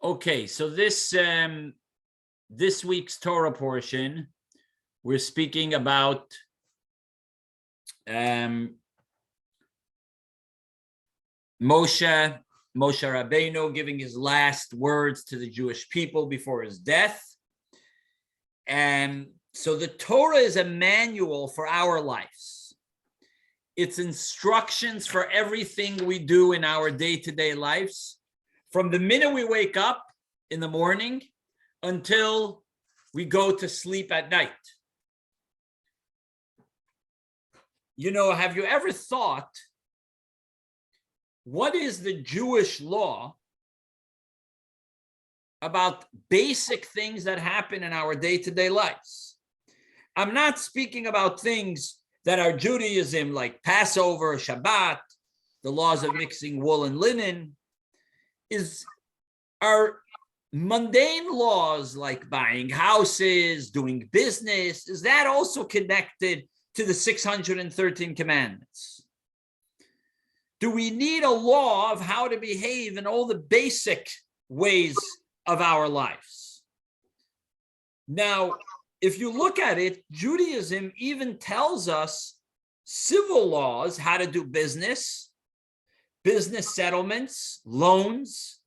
Okay, so this week's Torah portion, we're speaking about Moshe Rabbeinu giving his last words to the Jewish people before his death. And so the Torah is a manual for our lives. It's instructions for everything we do in our day-to-day lives, from the minute we wake up in the morning until we go to sleep at night. You know, have you ever thought, what is the Jewish law about basic things that happen in our day-to-day lives? I'm not speaking about things that are Judaism, like Passover, Shabbat, the laws of mixing wool and linen. Are mundane laws like buying houses, doing business, is that also connected to the 613 commandments? Do we need a law of how to behave in all the basic ways of our lives? Now, if you look at it, Judaism even tells us civil laws, how to do business, business settlements, loans,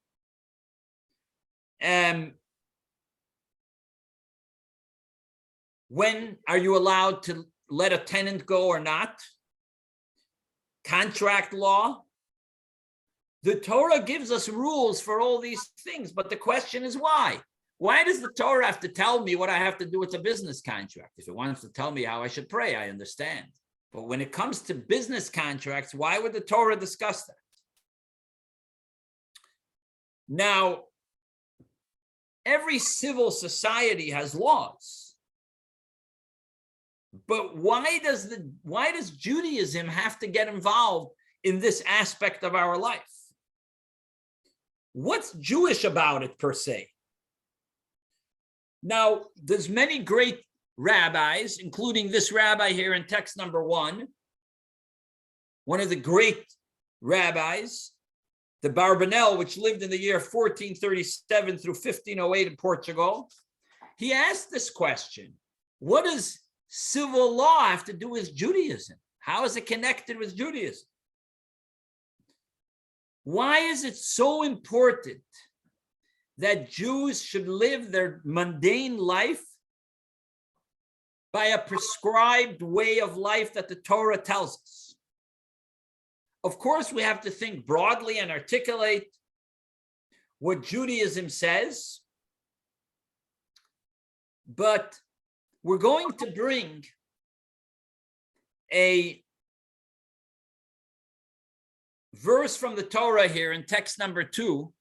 when are you allowed to let a tenant go or not? Contract law. The Torah gives us rules for all these things, but the question is why? Why does the Torah have to tell me what I have to do with a business contract? If it wants to tell me how I should pray, I understand. But when it comes to business contracts, why would the Torah discuss that? Now, every civil society has laws. But why does Judaism have to get involved in this aspect of our life? What's Jewish about it per se? Now, there's many great rabbis, including this rabbi here in text number 1, one of the great rabbis, the Barbanel, which lived in the year 1437 through 1508 in Portugal. He asked this question: what does civil law have to do with Judaism? How is it connected with Judaism? Why is it so important that Jews should live their mundane life by a prescribed way of life that the Torah tells us? Of course, we have to think broadly and articulate what Judaism says, but we're going to bring a verse from the Torah here in text number 2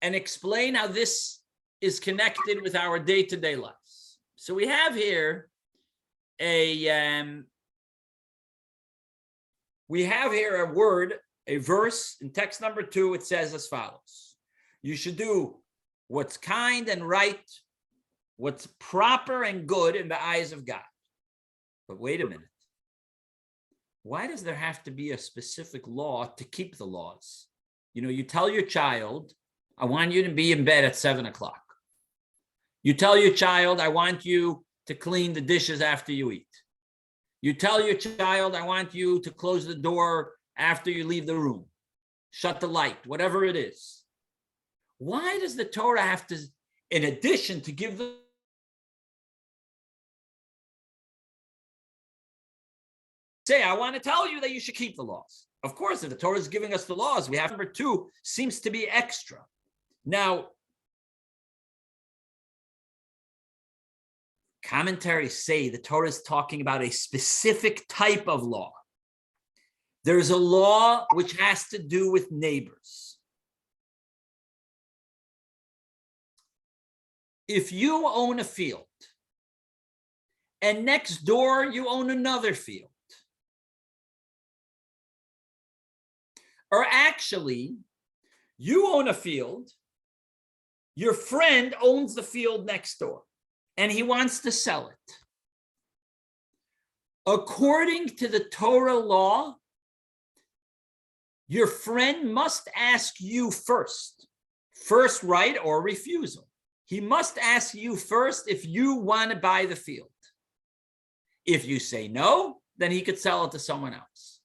and explain how this is connected with our day-to-day lives. So we have here a verse in text number 2. It says as follows: you should do what's kind and right, what's proper and good in the eyes of God. But wait a minute. Why does there have to be a specific law to keep the laws? You know, you tell your child, I want you to be in bed at 7 o'clock. You tell your child, I want you to clean the dishes after you eat. You tell your child, I want you to close the door after you leave the room. Shut the light, whatever it is. Why does the Torah have to, in addition to give the say, I want to tell you that you should keep the laws? Of course, if the Torah is giving us the laws, we have number 2 seems to be extra. Now, commentaries say the Torah is talking about a specific type of law. There's a law which has to do with neighbors. If you own a field and next door you own another field, or actually you own a field, your friend owns the field next door, and he wants to sell it. According to the Torah law, Your friend must ask you first right or refusal. He must ask you first if you want to buy the field. If you say no, then he could sell it to someone else.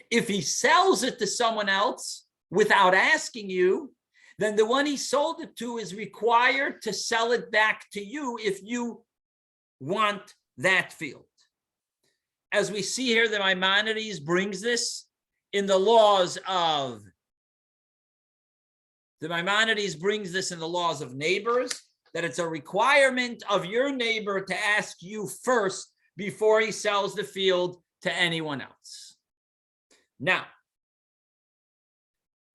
If he sells it to someone else without asking you, then the one he sold it to is required to sell it back to you if you want that field. As we see here, the Maimonides brings this in the laws of neighbors, that it's a requirement of your neighbor to ask you first before he sells the field to anyone else. Now,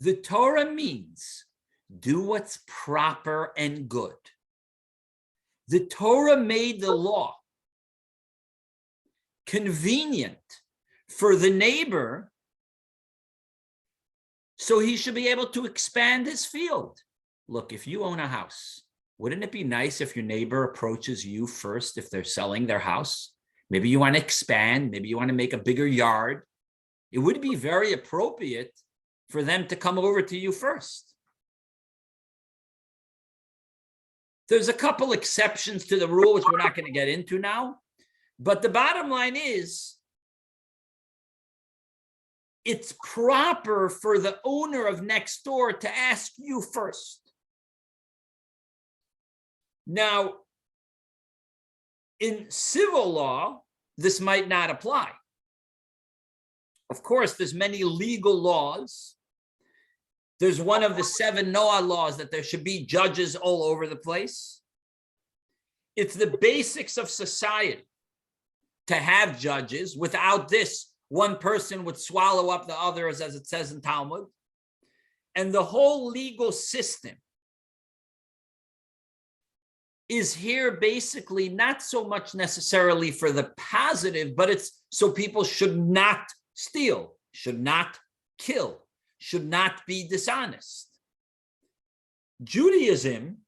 the Torah means do what's proper and good. The Torah made the law convenient for the neighbor so he should be able to expand his field. Look, if you own a house, wouldn't it be nice if your neighbor approaches you first if they're selling their house? Maybe you want to expand, maybe you want to make a bigger yard. It would be very appropriate for them to come over to you first. There's a couple exceptions to the rule, which we're not going to get into now. But the bottom line is, it's proper for the owner of next door to ask you first. Now, in civil law, this might not apply. Of course, there's many legal laws. There's one of the 7 Noah laws that there should be judges all over the place. It's the basics of society to have judges. Without this, one person would swallow up the others, as it says in Talmud. And the whole legal system is here basically not so much necessarily for the positive, but it's so people should not steal, should not kill, should not be dishonest. Judaism,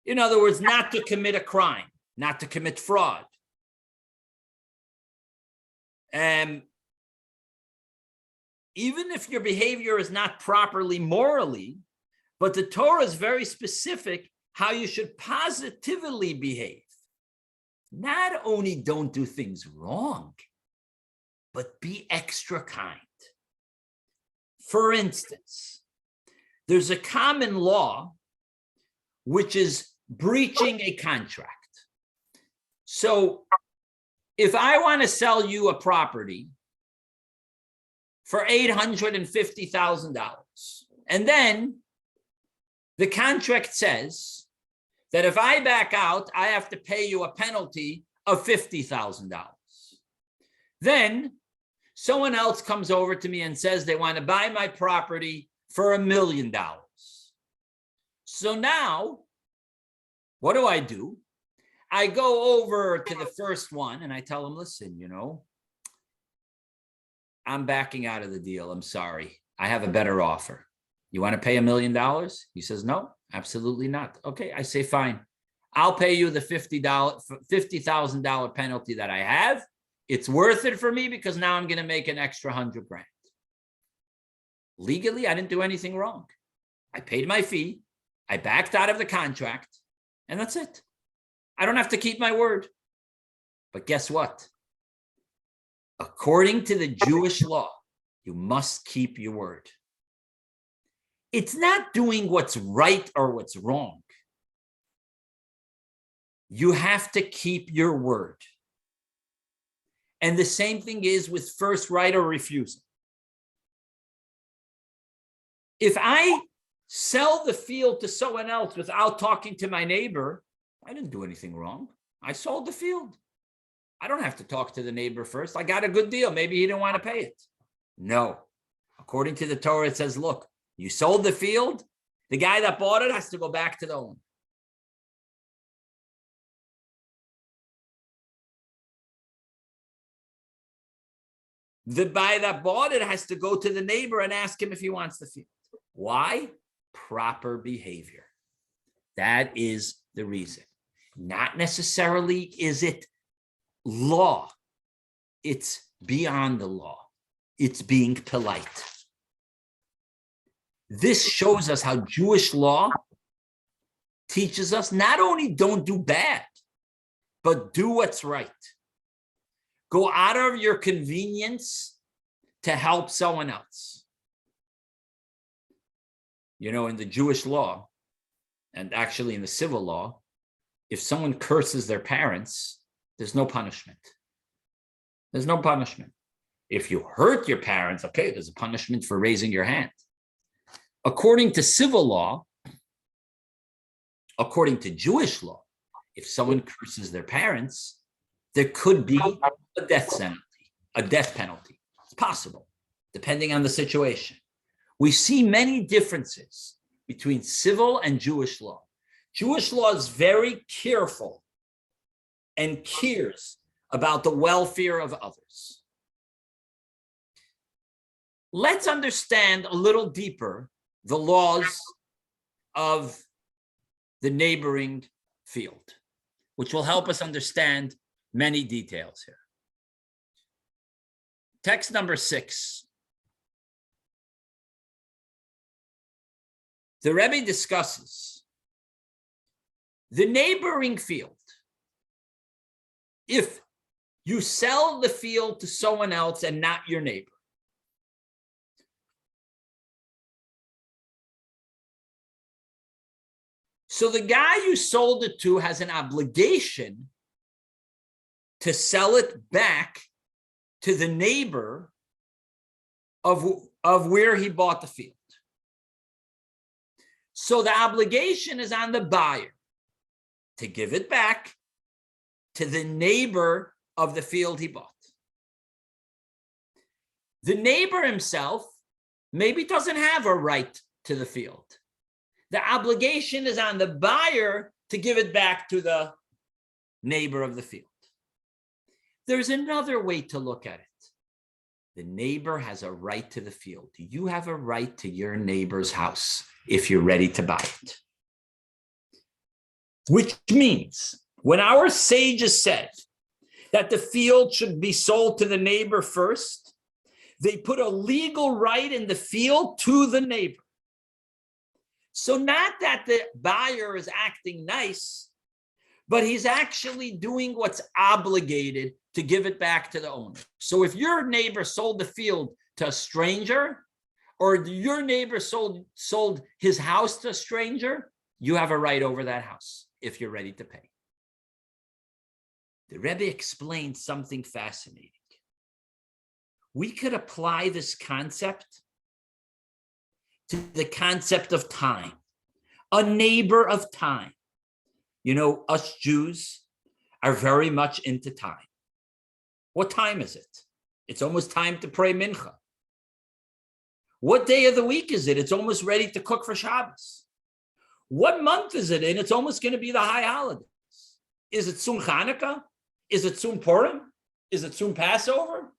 in other words, not to commit a crime, not to commit fraud. Even if your behavior is not properly morally, but the Torah is very specific how you should positively behave. Not only don't do things wrong, but be extra kind. For instance, there's a common law which is breaching a contract. So if I want to sell you a property for $850,000, and then the contract says that if I back out, I have to pay you a penalty of $50,000. Then someone else comes over to me and says they want to buy my property for $1 million. So now, what do? I go over to the first one and I tell him, listen, I'm backing out of the deal. I'm sorry. I have a better offer. You want to pay $1 million? He says, no, absolutely not. Okay, I say, fine. I'll pay you the $50,000 penalty that I have. It's worth it for me because now I'm going to make an extra $100,000. Legally, I didn't do anything wrong. I paid my fee. I backed out of the contract, and that's it. I don't have to keep my word. But guess what? According to the Jewish law, you must keep your word. It's not doing what's right or what's wrong. You have to keep your word. And the same thing is with first right or refusal. If I sell the field to someone else without talking to my neighbor, I didn't do anything wrong. I sold the field. I don't have to talk to the neighbor first. I got a good deal. Maybe he didn't want to pay it. No. According to the Torah, it says, look, you sold the field. The guy that bought it has to go back to the owner. The guy that bought it has to go to the neighbor and ask him if he wants the field. Why? Proper behavior. That is the reason. Not necessarily is it law. It's beyond the law. It's being polite. This shows us how Jewish law teaches us not only don't do bad, but do what's right. Go out of your convenience to help someone else. You know, in the Jewish law, and actually in the civil law, if someone curses their parents, there's no punishment. There's no punishment. If you hurt your parents, okay, there's a punishment for raising your hand. According to civil law, according to Jewish law, if someone curses their parents, there could be a death penalty. It's possible, depending on the situation. We see many differences between civil and Jewish law. Jewish law is very careful and cares about the welfare of others. Let's understand a little deeper the laws of the neighboring field, which will help us understand many details here. Text number 6. The Rebbe discusses the neighboring field. If you sell the field to someone else and not your neighbor, so the guy you sold it to has an obligation to sell it back to the neighbor of where he bought the field. So the obligation is on the buyer to give it back to the neighbor of the field he bought. The neighbor himself maybe doesn't have a right to the field. The obligation is on the buyer to give it back to the neighbor of the field. There's another way to look at it. The neighbor has a right to the field. You have a right to your neighbor's house if you're ready to buy it. Which means when our sages said that the field should be sold to the neighbor first, they put a legal right in the field to the neighbor. So not that the buyer is acting nice, but he's actually doing what's obligated to give it back to the owner. So if your neighbor sold the field to a stranger, or your neighbor sold his house to a stranger, you have a right over that house if you're ready to pay. The Rebbe explained something fascinating. We could apply this concept to the concept of time, a neighbor of time. You know, us Jews are very much into time. What time is it? It's almost time to pray mincha. What day of the week is it? It's almost ready to cook for Shabbos. What month is it in? It's almost going to be the high holidays. Is it soon Hanukkah? Is it soon Purim? Is it soon Passover?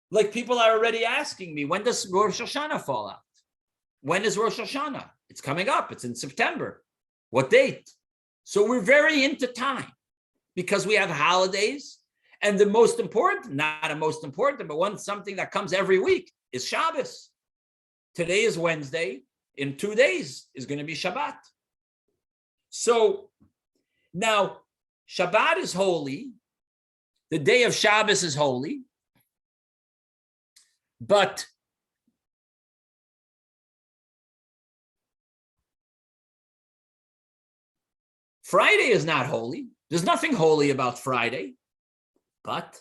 Like people are already asking me, when does Rosh Hashanah fall out? When is Rosh Hashanah? It's coming up. It's in September. What date? So we're very into time because we have holidays. And the most important, not the most important, but something that comes every week is Shabbos. Today is Wednesday. In 2 days is going to be Shabbat. So now Shabbat is holy. The day of Shabbos is holy. But Friday is not holy. There's nothing holy about Friday. But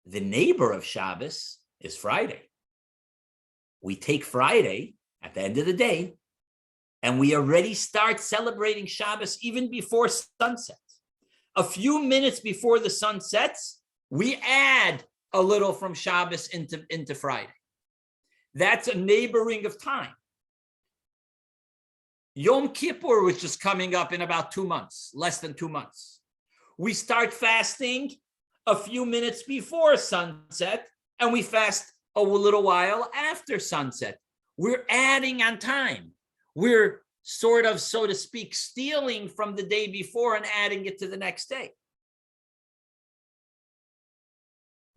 the neighbor of Shabbos is Friday. We take Friday at the end of the day, and we already start celebrating Shabbos even before sunset. A few minutes before the sun sets, we add a little from Shabbos into Friday. That's a neighboring of time. Yom Kippur, which is coming up in about 2 months, less than 2 months. We start fasting a few minutes before sunset, and we fast a little while after sunset. We're adding on time. We're sort of, so to speak, stealing from the day before and adding it to the next day.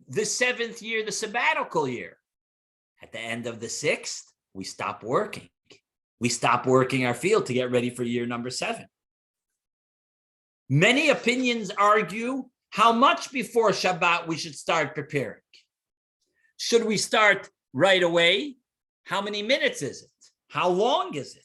the 7th year, the sabbatical year. At the end of the 6th, we stop working. We stop working our field to get ready for year number 7. Many opinions argue how much before Shabbat we should start preparing. Should we start right away? How many minutes is it? How long is it?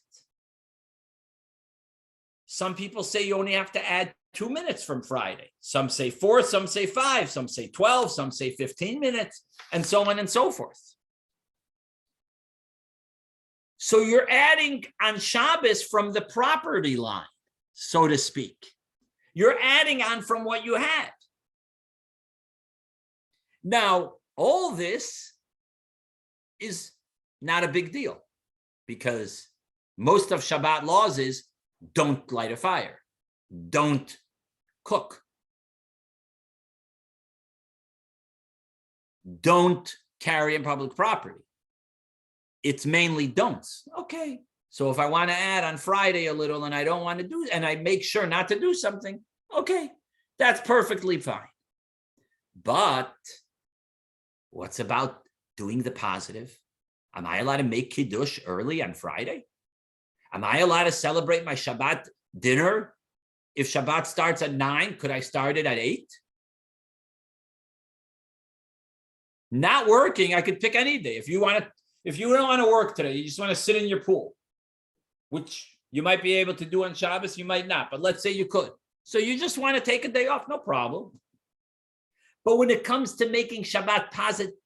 Some people say you only have to add 2 minutes from Friday. Some say 4, some say 5, some say 12, some say 15 minutes, and so on and so forth. So you're adding on Shabbos from the property line, so to speak. You're adding on from what you had. Now, all this is not a big deal because most of Shabbat laws is don't light a fire, don't cook, don't carry in public property. It's mainly don'ts. Okay. So if I want to add on Friday a little and I don't want to do, and I make sure not to do something, okay, that's perfectly fine. But what's about doing the positive? Am I allowed to make Kiddush early on Friday? Am I allowed to celebrate my Shabbat dinner? If Shabbat starts at 9, could I start it at 8? Not working, I could pick any day. If you don't want to work today, you just want to sit in your pool, which you might be able to do on Shabbos, you might not, but let's say you could. So you just want to take a day off, no problem. But when it comes to making Shabbat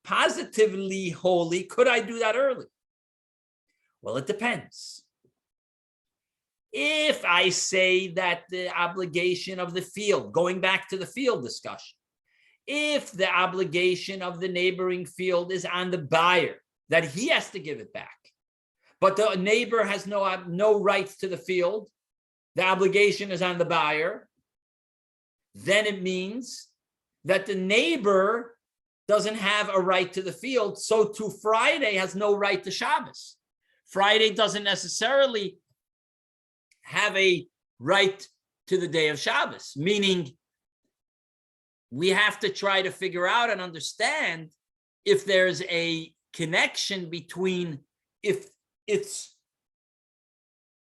positively holy, could I do that early? Well, it depends. If I say that the obligation of the field, going back to the field discussion, if the obligation of the neighboring field is on the buyer, that he has to give it back, but the neighbor has no rights to the field, the obligation is on the buyer, then it means that the neighbor doesn't have a right to the field, so to Friday has no right to Shabbos. Friday doesn't necessarily have a right to the day of Shabbos, meaning we have to try to figure out and understand if there's a connection between if it's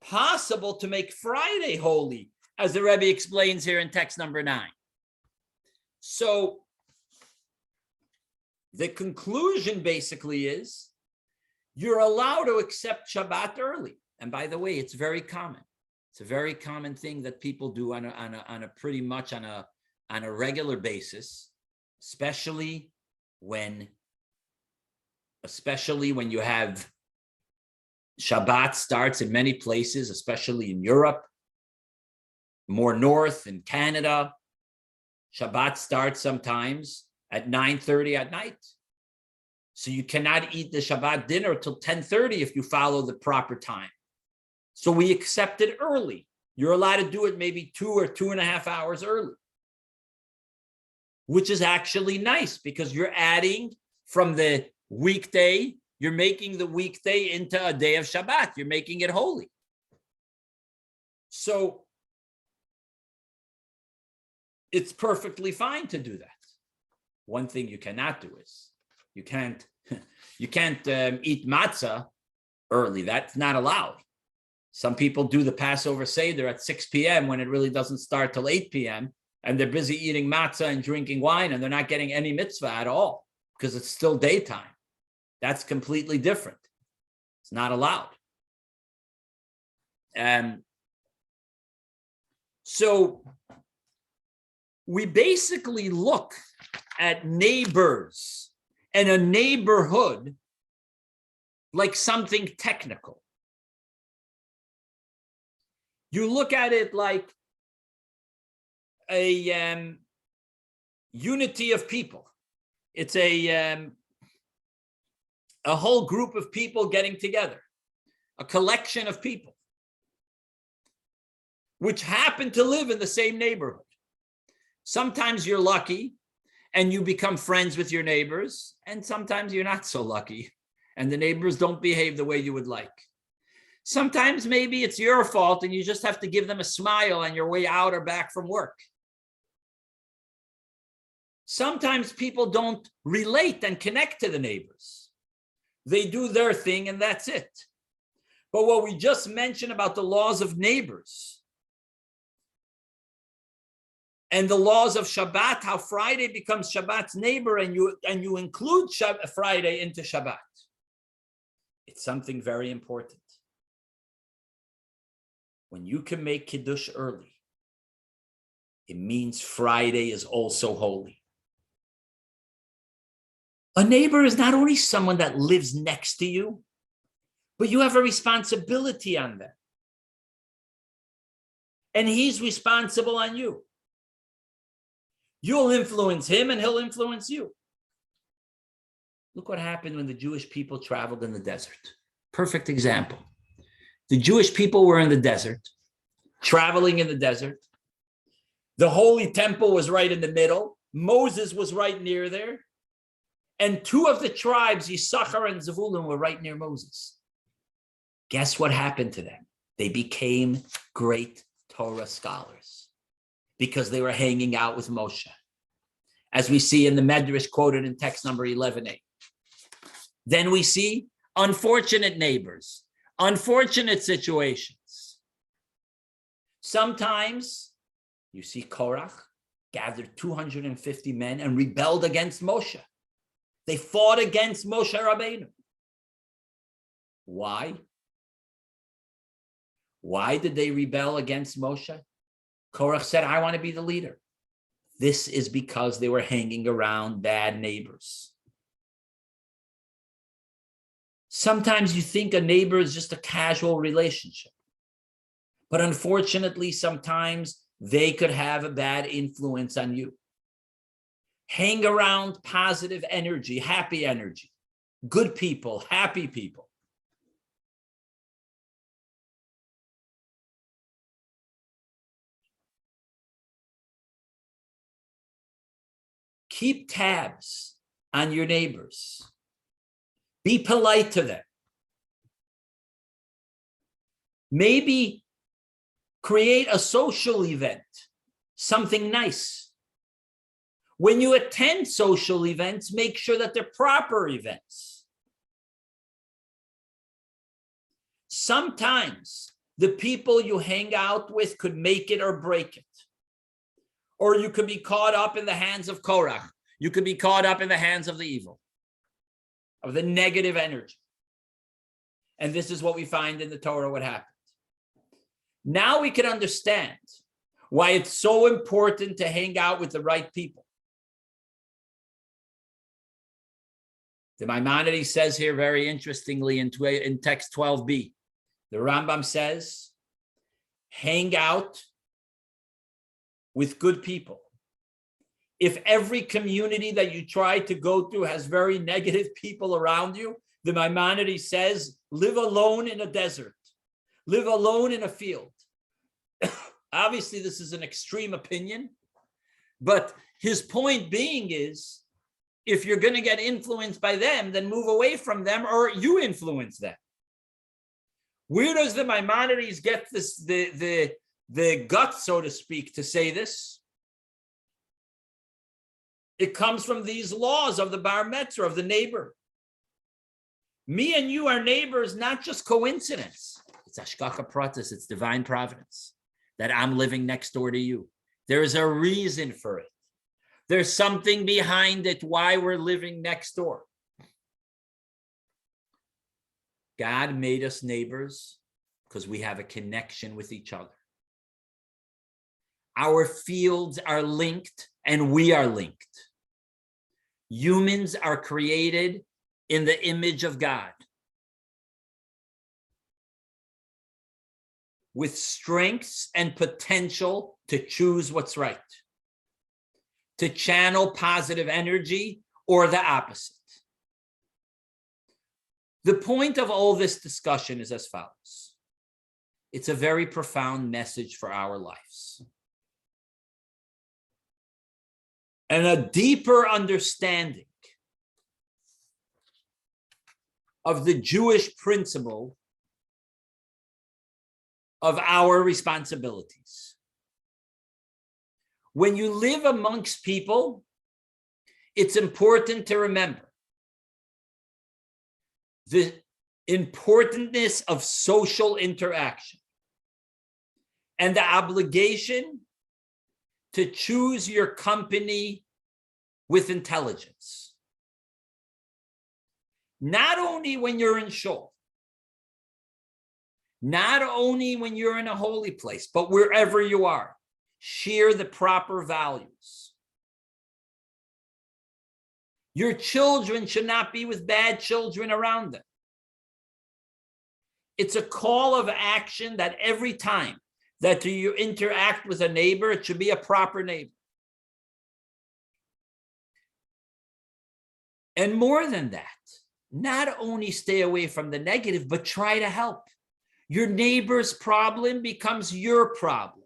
possible to make Friday holy, as the Rebbe explains here in text number 9. So the conclusion basically is you're allowed to accept Shabbat early. And by the way, it's very common. It's a very common thing that people do on a pretty much on a regular basis, especially when you have Shabbat starts in many places, especially in Europe, more north in Canada. Shabbat starts sometimes at 9:30 at night. So you cannot eat the Shabbat dinner till 10:30 if you follow the proper time. So we accept it early. You're allowed to do it maybe 2 or 2.5 hours early, which is actually nice because you're adding from the weekday, you're making the weekday into a day of Shabbat. You're making it holy. So it's perfectly fine to do that. One thing you cannot do is you can't eat matzah early. That's not allowed. Some people do the Passover Seder at 6 p.m. when it really doesn't start till 8 p.m. and they're busy eating matzah and drinking wine and they're not getting any mitzvah at all because it's still daytime. That's completely different. It's not allowed. So we basically look at neighbors and a neighborhood like something technical. You look at it like a unity of people. It's a whole group of people getting together, a collection of people which happen to live in the same neighborhood. Sometimes you're lucky and you become friends with your neighbors, and sometimes you're not so lucky and the neighbors don't behave the way you would like. Sometimes maybe it's your fault and you just have to give them a smile on your way out or back from work. Sometimes people don't relate and connect to the neighbors. They do their thing and that's it. But what we just mentioned about the laws of neighbors and the laws of Shabbat, how Friday becomes Shabbat's neighbor, and you include Friday into Shabbat. It's something very important. When you can make Kiddush early, it means Friday is also holy. A neighbor is not only someone that lives next to you, but you have a responsibility on them. And he's responsible on you. You'll influence him and he'll influence you. Look what happened when the Jewish people traveled in the desert. Perfect example. The Jewish people were in the desert, traveling in the desert. The Holy Temple was right in the middle. Moses was right near there. And two of the tribes, Yisachar and Zevulun, were right near Moses. Guess what happened to them? They became great Torah scholars because they were hanging out with Moshe, as we see in the Medrash quoted in text number 11a. Then we see unfortunate neighbors, unfortunate situations. Sometimes you see Korach gathered 250 men and rebelled against Moshe. They fought against Moshe Rabbeinu. Why? Why did they rebel against Moshe? Korach said, I want to be the leader. This is because they were hanging around bad neighbors. Sometimes you think a neighbor is just a casual relationship. But unfortunately, sometimes they could have a bad influence on you. Hang around positive energy, happy energy, good people, happy people. Keep tabs on your neighbors. Be polite to them. Maybe create a social event, something nice. When you attend social events, make sure that they're proper events. Sometimes the people you hang out with could make it or break it. Or you could be caught up in the hands of Korach. You could be caught up in the hands of the evil, of the negative energy. And this is what we find in the Torah, what happened. Now we can understand why it's so important to hang out with the right people. The Maimonides says here very interestingly in text 12b, the Rambam says, hang out with good people. If every community that you try to go through has very negative people around you, the Maimonides says, live alone in a desert, live alone in a field. Obviously, this is an extreme opinion, but his point being is, if you're going to get influenced by them, then move away from them or you influence them. Where does the Maimonides get this, the guts, so to speak, to say this? It comes from these laws of the bar mitzvah, of the neighbor. Me and you are neighbors, not just coincidence. It's hashgacha pratis, it's divine providence that I'm living next door to you. There's a reason for it. There's something behind it, why we're living next door. God made us neighbors because we have a connection with each other. Our fields are linked and we are linked. Humans are created in the image of God, with strengths and potential to choose what's right, to channel positive energy or the opposite. The point of all this discussion is as follows. It's a very profound message for our lives. And a deeper understanding of the Jewish principle of our responsibilities. When you live amongst people, It's important to remember the importance of social interaction and the obligation to choose your company with intelligence. Not only when you're in shul, not only when you're in a holy place, but wherever you are, share the proper values. Your children should not be with bad children around them. It's a call of action that every time that you interact with a neighbor, it should be a proper neighbor. And more than that, not only stay away from the negative, but try to help. Your neighbor's problem becomes your problem.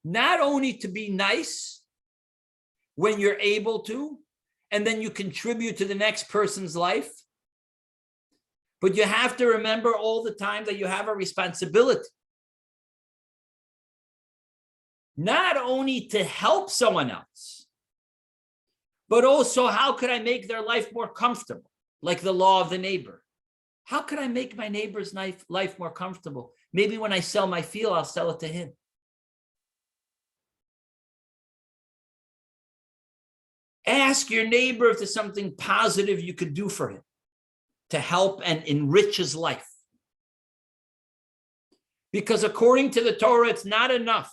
Not only to be nice when you're able to, and then you contribute to the next person's life, but you have to remember all the time that you have a responsibility. Not only to help someone else, but also how could I make their life more comfortable? Like the law of the neighbor. How could I make my neighbor's life more comfortable? Maybe when I sell my field, I'll sell it to him. Ask your neighbor if there's something positive you could do for him to help and enrich his life. Because according to the Torah, it's not enough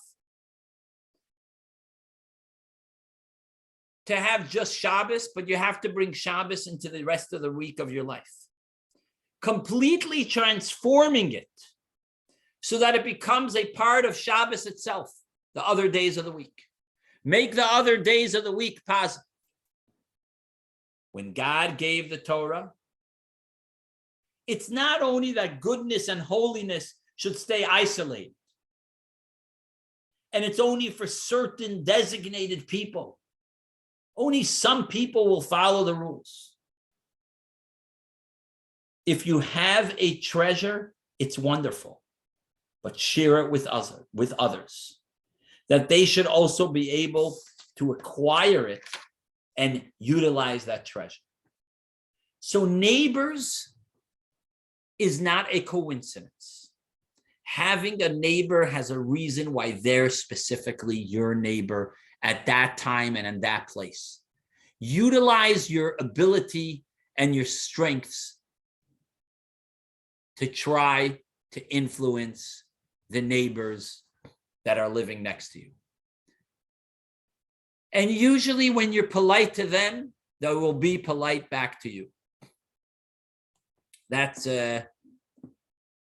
to have just Shabbos, but you have to bring Shabbos into the rest of the week of your life. Completely transforming it so that it becomes a part of Shabbos itself, the other days of the week. Make the other days of the week positive. When God gave the Torah, it's not only that goodness and holiness should stay isolated, and it's only for certain designated people. Only some people will follow the rules. If you have a treasure, it's wonderful, but share it with others, that they should also be able to acquire it and utilize that treasure. So neighbors is not a coincidence. Having a neighbor has a reason why they're specifically your neighbor at that time and in that place. Utilize your ability and your strengths to try to influence the neighbors that are living next to you. And usually when you're polite to them, they will be polite back to you. That's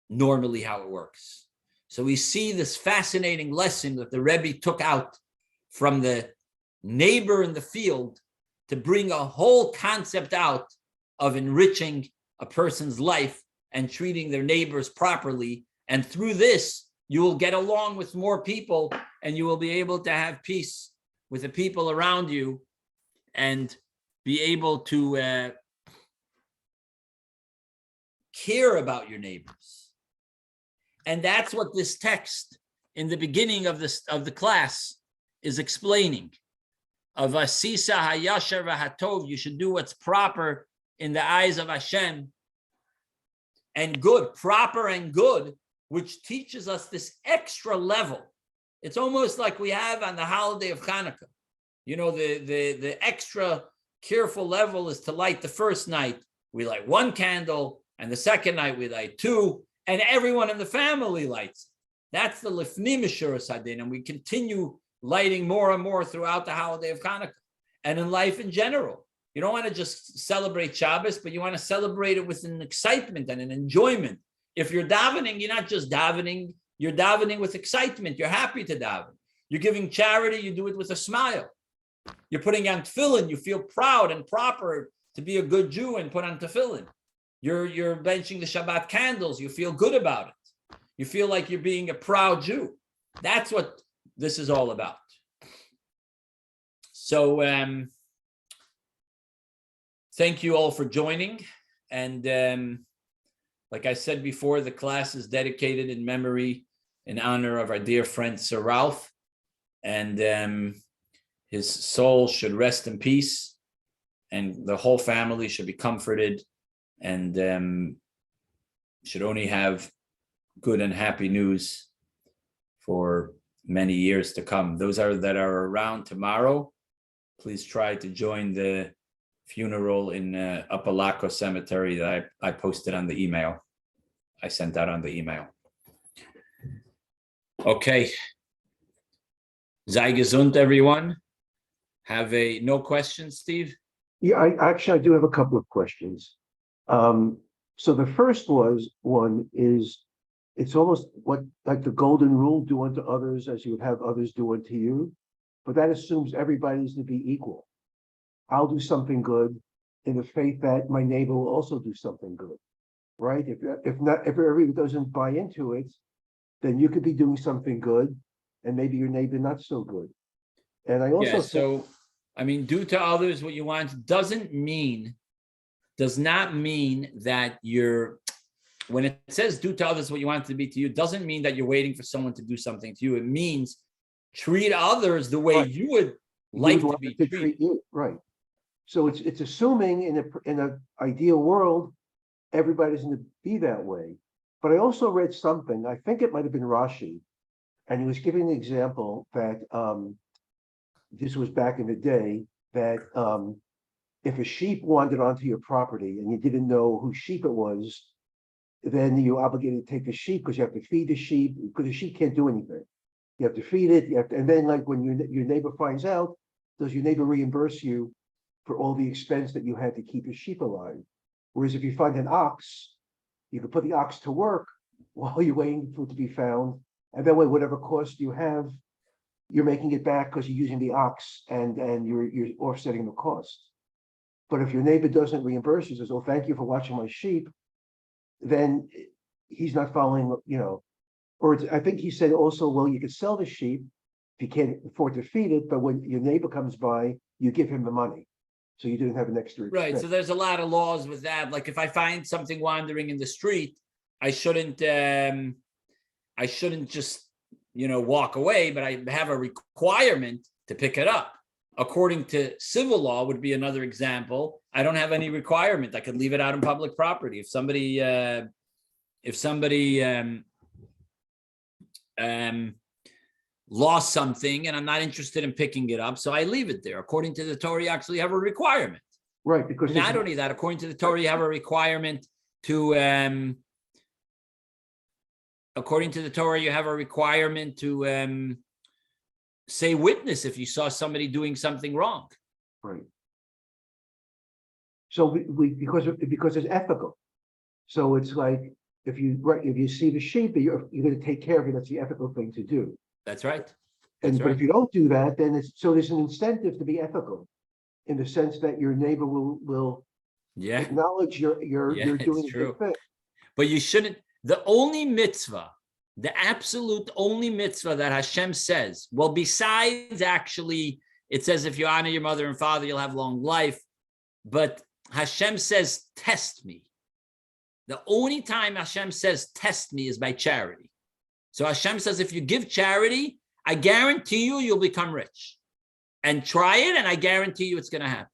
normally how it works. So we see this fascinating lesson that the Rebbe took out from the neighbor in the field to bring a whole concept out of enriching a person's life and treating their neighbors properly. And through this, you will get along with more people and you will be able to have peace with the people around you and be able to care about your neighbors. And that's what this text in the beginning of the class is explaining. Of Asisa Hayashar Vahatov, you should do what's proper in the eyes of Hashem, and good, proper and good, which teaches us this extra level. It's almost like we have on the holiday of Hanukkah. You know, the extra careful level is to light the first night, we light one candle, and the second night we light two, and everyone in the family lights. That's the Lifnim Mishuras Hadin, and we continue lighting more and more throughout the holiday of Hanukkah and in life in general. You don't want to just celebrate Shabbos, but you want to celebrate it with an excitement and an enjoyment. If you're davening, you're not just davening, you're davening with excitement. You're happy to daven. You're giving charity, you do it with a smile. You're putting on tefillin, you feel proud and proper to be a good Jew and put on tefillin. You're benching the Shabbat candles, you feel good about it. You feel like you're being a proud Jew. That's what this is all about. So thank you all for joining. And like I said before, the class is dedicated in memory, in honor of our dear friend, Sir Ralph. And his soul should rest in peace, and the whole family should be comforted, and should only have good and happy news for many years to come. Those that are around tomorrow, please try to join the funeral in Apalaco Cemetery that I posted on the email. I sent out on the email. Okay. Sei gesund, everyone. Have no questions, Steve? Yeah, I do have a couple of questions. So the first one is, it's almost like the golden rule, do unto others as you would have others do unto you. But that assumes everybody's to be equal. I'll do something good in the faith that my neighbor will also do something good, right? If everybody doesn't buy into it, then you could be doing something good, and maybe your neighbor not so good. And I also so I mean, do to others what you want does not mean that when it says do to others what you want it to be to you, doesn't mean that you're waiting for someone to do something to you. It means treat others the way right. you would like to be treated. You, right. So it's assuming in an ideal world, everybody's going to be that way. But I also read something, I think it might have been Rashi, and he was giving an example that this was back in the day, that if a sheep wandered onto your property and you didn't know whose sheep it was, then you're obligated to take the sheep because you have to feed the sheep, because the sheep can't do anything. You have to feed it, and then like when your neighbor finds out, does your neighbor reimburse you for all the expense that you had to keep your sheep alive? Whereas if you find an ox, you can put the ox to work while you're waiting for it to be found, and that way whatever cost you have, you're making it back because you're using the ox, and you're offsetting the cost. But if your neighbor doesn't reimburse you, says, "Oh, thank you for watching my sheep," then he's not following, or I think he said also, well, you could sell the sheep if you can't afford to feed it, but when your neighbor comes by, you give him the money. So you didn't have an extra expense. Right. So there's a lot of laws with that. Like if I find something wandering in the street, I shouldn't just, walk away, but I have a requirement to pick it up. According to civil law would be another example. I don't have any requirement. I could leave it out on public property. If somebody lost something and I'm not interested in picking it up, so I leave it there. According to the Torah, you actually have a requirement. Right, because not only that, according to the Torah, you have a requirement to say witness if you saw somebody doing something wrong. Right. So because it's ethical. So it's like if you see the sheep, you're going to take care of it. That's the ethical thing to do. That's right. But if you don't do that, then there's an incentive to be ethical, in the sense that your neighbor will acknowledge you're doing a good thing. But you shouldn't. The only mitzvah, the absolute only mitzvah that Hashem says, well, besides actually, it says if you honor your mother and father, you'll have long life. But Hashem says, test me. The only time Hashem says test me is by charity. So Hashem says, if you give charity, I guarantee you'll become rich. And try it, and I guarantee you it's going to happen.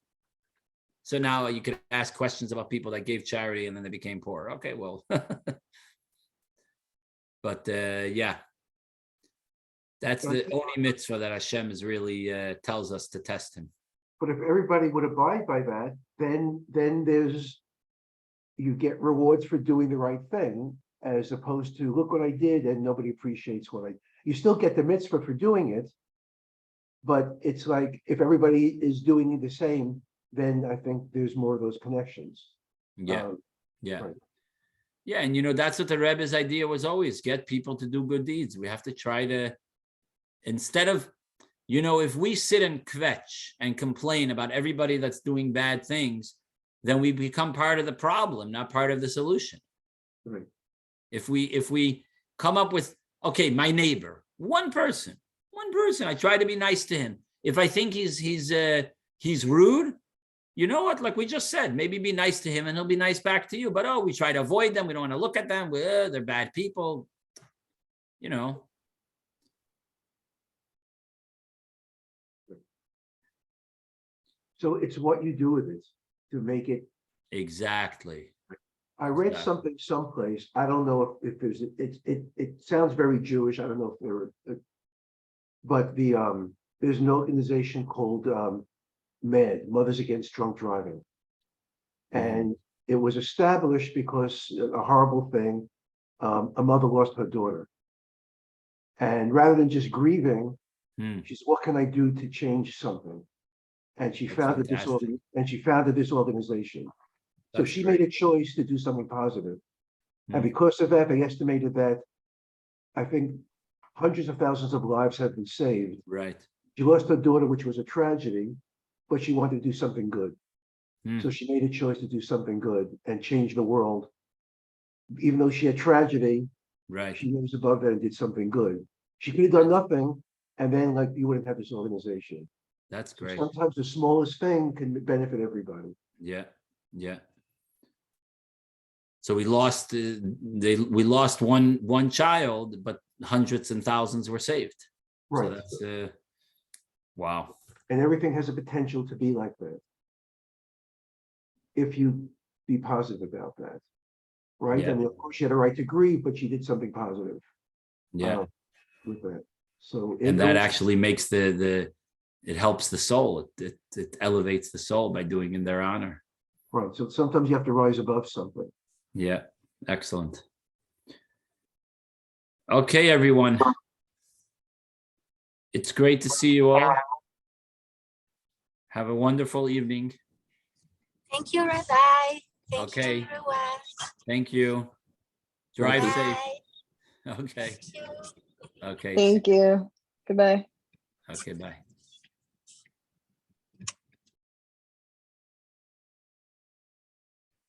So now you could ask questions about people that gave charity and then they became poor. Okay, well. But that's the only mitzvah that Hashem is really tells us to test him. But if everybody would abide by that, then you get rewards for doing the right thing, as opposed to look what I did and nobody appreciates you still get the mitzvah for doing it, but it's like if everybody is doing the same, then I think there's more of those connections. Yeah. Right. Yeah, and that's what the Rebbe's idea was always: get people to do good deeds. We have to try to, instead of, if we sit and kvetch and complain about everybody that's doing bad things, then we become part of the problem, not part of the solution. Right. If we come up with, okay, my neighbor, one person, I try to be nice to him. If I think he's rude, you know what? Like we just said, maybe be nice to him and he'll be nice back to you. But we try to avoid them. We don't want to look at them. They're bad people. So it's what you do with it to make it. Exactly. I read Exactly. something someplace. I don't know if there's, it sounds very Jewish. I don't know if there, but there's an organization called MAD, Mothers Against Drunk Driving. And it was established because a horrible thing, a mother lost her daughter. And rather than just grieving, she said, what can I do to change something? And she That's founded this organization. So That's she great. made a choice to do something positive. And Hmm. because of that, they estimated that I think hundreds of thousands of lives have been saved. Right. She lost her daughter, which was a tragedy, but she wanted to do something good. Hmm. So she made a choice to do something good and change the world. Even though she had tragedy, Right. she rose above that and did something good. She could have done nothing, and then like you wouldn't have this organization. That's So great. sometimes the smallest thing can benefit everybody. Yeah. Yeah. So we lost we lost one child, but hundreds and thousands were saved. Right. So that's wow. And everything has a potential to be like that. If you be positive about that. Right. Yeah. I mean, of course, she had a right to grieve, but she did something positive Yeah. with that. So And that actually makes it helps the soul. It elevates the soul by doing in their honor. right. So sometimes you have to rise above something. Yeah. Excellent. Okay, everyone. It's great to see you all. Have a wonderful evening. Thank you, Rabbi. Thank Okay. you, everyone. Thank you. Drive you. safe. Bye. Okay. Thank you. Okay. Thank you. Goodbye. Okay. Bye.